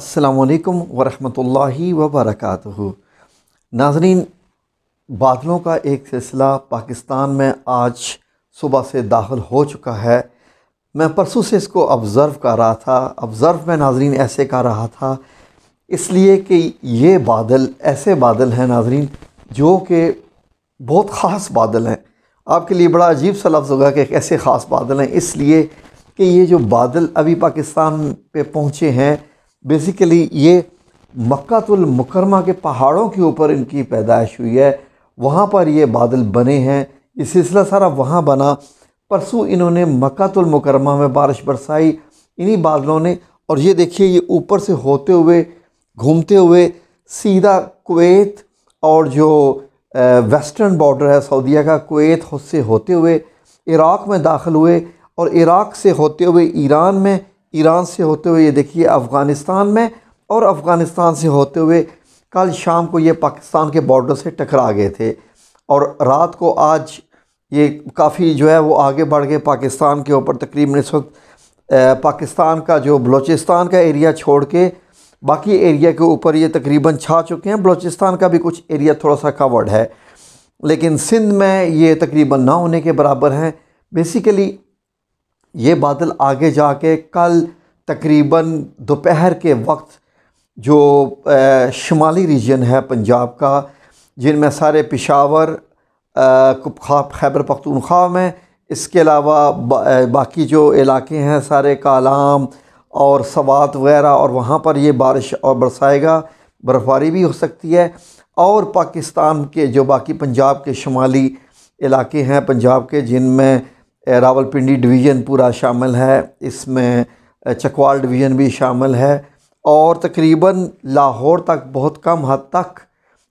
अस्सलामुअलैकुम वरहमतुल्लाहि वबरकातुहू। नाज़रीन, बादलों का एक सिलसिला पाकिस्तान में आज सुबह से दाखिल हो चुका है। मैं परसों से इसको ऑब्ज़र्व कर रहा था। ऑब्ज़र्व में नाज़रीन ऐसे कर रहा था इसलिए कि ये बादल ऐसे बादल हैं नाज़रीन जो कि बहुत ख़ास बादल हैं। आपके लिए बड़ा अजीब सा लफ्ज़ होगा कि कैसे ख़ास बादल हैं, इसलिए कि ये जो बादल अभी पाकिस्तान पे पहुँचे हैं, बेसिकली ये मक्कातुल मुकरमा के पहाड़ों के ऊपर इनकी पैदाइश हुई है। वहाँ पर ये बादल बने हैं। ये सिलसिला सारा वहाँ बना। परसों इन्होंने मक्कातुल मुकरमा में बारिश बरसाई इन्हीं बादलों ने, और ये देखिए ये ऊपर से होते हुए घूमते हुए सीधा कुवैत और जो वेस्टर्न बॉर्डर है सऊदीया का, कुवैत से होते हुए इराक़ में दाखिल हुए, और इराक़ से होते हुए ईरान में, ईरान से होते हुए ये देखिए अफ़गानिस्तान में, और अफ़गानिस्तान से होते हुए कल शाम को ये पाकिस्तान के बॉर्डर से टकरा गए थे। और रात को आज ये काफ़ी जो है वो आगे बढ़ गए पाकिस्तान के ऊपर। तकरीबन इस वक्त पाकिस्तान का जो बलूचिस्तान का एरिया छोड़ के बाकी एरिया के ऊपर ये तकरीबन छा चुके हैं। बलूचिस्तान का भी कुछ एरिया थोड़ा सा कवर्ड है, लेकिन सिंध में ये तकरीबन ना होने के बराबर हैं। बेसिकली ये बादल आगे जाके कल तकरीबन दोपहर के वक्त जो शुमाली रीजन है पंजाब का, जिनमें सारे पेशावर, खैबर पख्तूनख्वा में, इसके अलावा बाकी जो इलाके हैं सारे कालाम और सवात वगैरह, और वहाँ पर ये बारिश और बरसाएगा, बर्फ़बारी भी हो सकती है। और पाकिस्तान के जो बाकी पंजाब के शुमाली इलाके हैं पंजाब के, जिनमें रावलपिंडी डिवीज़न पूरा शामिल है, इसमें चकवाल डिवीज़न भी शामिल है, और तकरीबन लाहौर तक बहुत कम हद तक,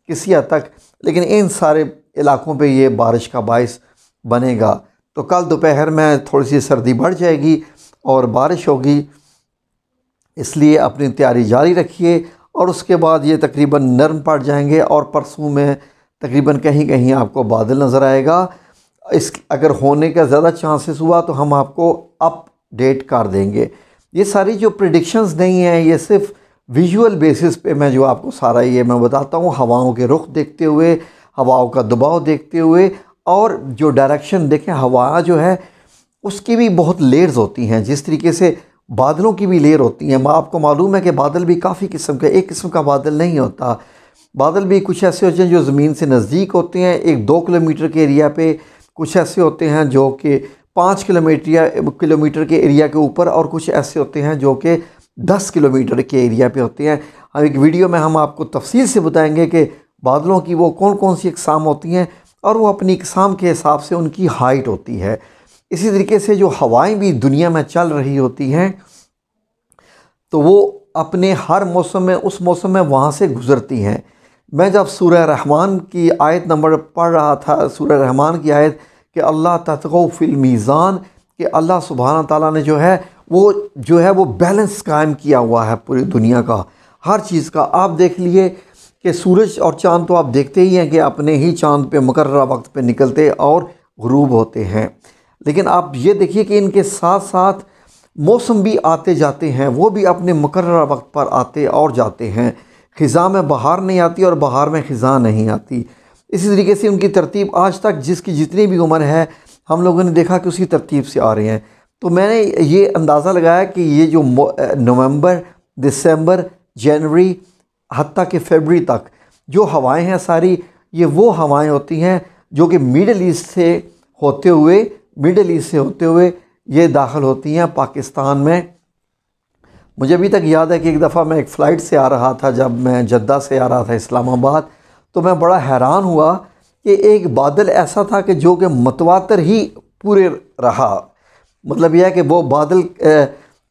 किसी हद तक, लेकिन इन सारे इलाकों पे ये बारिश का बायस बनेगा। तो कल दोपहर में थोड़ी सी सर्दी बढ़ जाएगी और बारिश होगी, इसलिए अपनी तैयारी जारी रखिए। और उसके बाद ये तकरीबन नरम पड़ जाएंगे, और परसों में तकरीबन कहीं कहीं आपको बादल नज़र आएगा। इस अगर होने का ज़्यादा चांसेस हुआ तो हम आपको अपडेट कर देंगे। ये सारी जो प्रेडिक्शंस नहीं हैं, ये सिर्फ विजुअल बेसिस पे मैं जो आपको सारा ये मैं बताता हूँ, हवाओं के रुख देखते हुए, हवाओं का दबाव देखते हुए, और जो डायरेक्शन देखें, हवा जो है उसकी भी बहुत लेयर्स होती हैं, जिस तरीके से बादलों की भी लेयर होती हैं। आपको मालूम है कि बादल भी काफ़ी किस्म के, एक किस्म का बादल नहीं होता। बादल भी कुछ ऐसे होते हैं जो ज़मीन से नज़दीक होते हैं 1-2 किलोमीटर के एरिया पे, कुछ ऐसे होते हैं जो कि 5 किलोमीटर के एरिया के ऊपर, और कुछ ऐसे होते हैं जो कि 10 किलोमीटर के एरिया पे होते हैं। हम एक वीडियो में हम आपको तफसील से बताएंगे कि बादलों की वो कौन कौन सी इकसाम होती हैं, और वो अपनी इकसाम के हिसाब से उनकी हाइट होती है। इसी तरीके से जो हवाएं भी दुनिया में चल रही होती हैं, तो वो अपने हर मौसम में, उस मौसम में वहाँ से गुज़रती हैं। मैं जब सूरह रहमान की आयत नंबर पढ़ रहा था, सूरह रहमान की आयत कि अल्लाह ततगौ फिल मीज़ान, कि अल्लाह सुब्हान ताला ने जो है वो बैलेंस कायम किया हुआ है पूरी दुनिया का, हर चीज़ का। आप देख लिए कि सूरज और चाँद तो आप देखते ही हैं कि अपने ही चाँद पे मुकर्रर वक्त पे निकलते और गुरूब होते हैं, लेकिन आप ये देखिए कि इनके साथ साथ मौसम भी आते जाते हैं, वो भी अपने मुकर्रर वक्त पर आते और जाते हैं। ख़िज़ा में बहार नहीं आती और बहार में ख़िज़ा नहीं आती। इसी तरीके से उनकी तरतीब आज तक जिसकी जितनी भी उम्र है हम लोगों ने देखा कि उसकी तरतीब से आ रहे हैं। तो मैंने ये अंदाज़ा लगाया कि ये जो नवंबर, दिसंबर, जनवरी हत्ता के फरवरी तक जो हवाएं हैं सारी, ये वो हवाएं होती हैं जो कि मिडल ईस्ट से होते हुए ये दाखिल होती हैं पाकिस्तान में। मुझे अभी तक याद है कि एक दफ़ा मैं एक फ़्लाइट से आ रहा था, जब मैं जद्दा से आ रहा था इस्लामाबाद, तो मैं बड़ा हैरान हुआ कि एक बादल ऐसा था कि जो कि मतवातर ही पूरे रहा। मतलब यह है कि वो बादल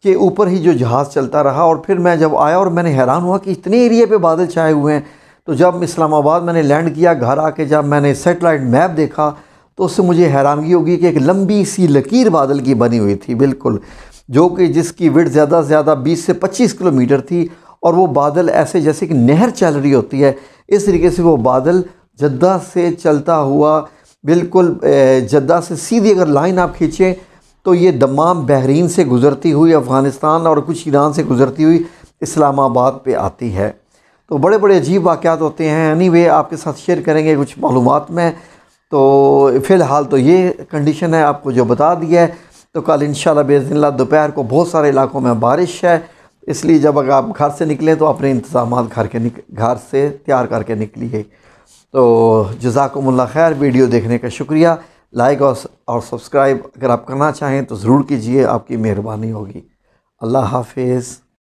के ऊपर ही जो जहाज़ चलता रहा। और फिर मैं जब आया और मैंने हैरान हुआ कि इतने एरिया पे बादल छाए हुए हैं। तो जब इस्लामाबाद मैंने लैंड किया, घर आके जब मैंने सेटेलाइट मैप देखा, तो उससे मुझे हैरानगी होगी कि एक लंबी सी लकीर बादल की बनी हुई थी बिल्कुल, जो कि जिसकी विड्थ ज़्यादा से ज़्यादा 20 से 25 किलोमीटर थी। और वो बादल ऐसे जैसे कि नहर चल रही होती है, इस तरीके से वो बादल जद्दा से चलता हुआ बिल्कुल, जद्दा से सीधी अगर लाइन आप खींचें तो ये दमाम बहरीन से गुज़रती हुई, अफ़गानिस्तान और कुछ ईरान से गुज़रती हुई इस्लामाबाद पे आती है। तो बड़े बड़े अजीब वाक़यात होते हैं। एनीवे आपके साथ शेयर करेंगे कुछ मालूमात में। तो फ़िलहाल तो ये कंडीशन है, आपको जो बता दिया है। तो कल इंशाल्लाह बिइज़्निल्लाह दोपहर को बहुत सारे इलाकों में बारिश है, इसलिए जब अगर आप घर से निकलें तो अपने इंतज़ाम घर से तैयार करके निकलिए। तो जज़ाकुमुल्लाह खैर। वीडियो देखने का शुक्रिया। लाइक और सब्सक्राइब अगर आप करना चाहें तो ज़रूर कीजिए, आपकी मेहरबानी होगी। अल्लाह हाफिज़।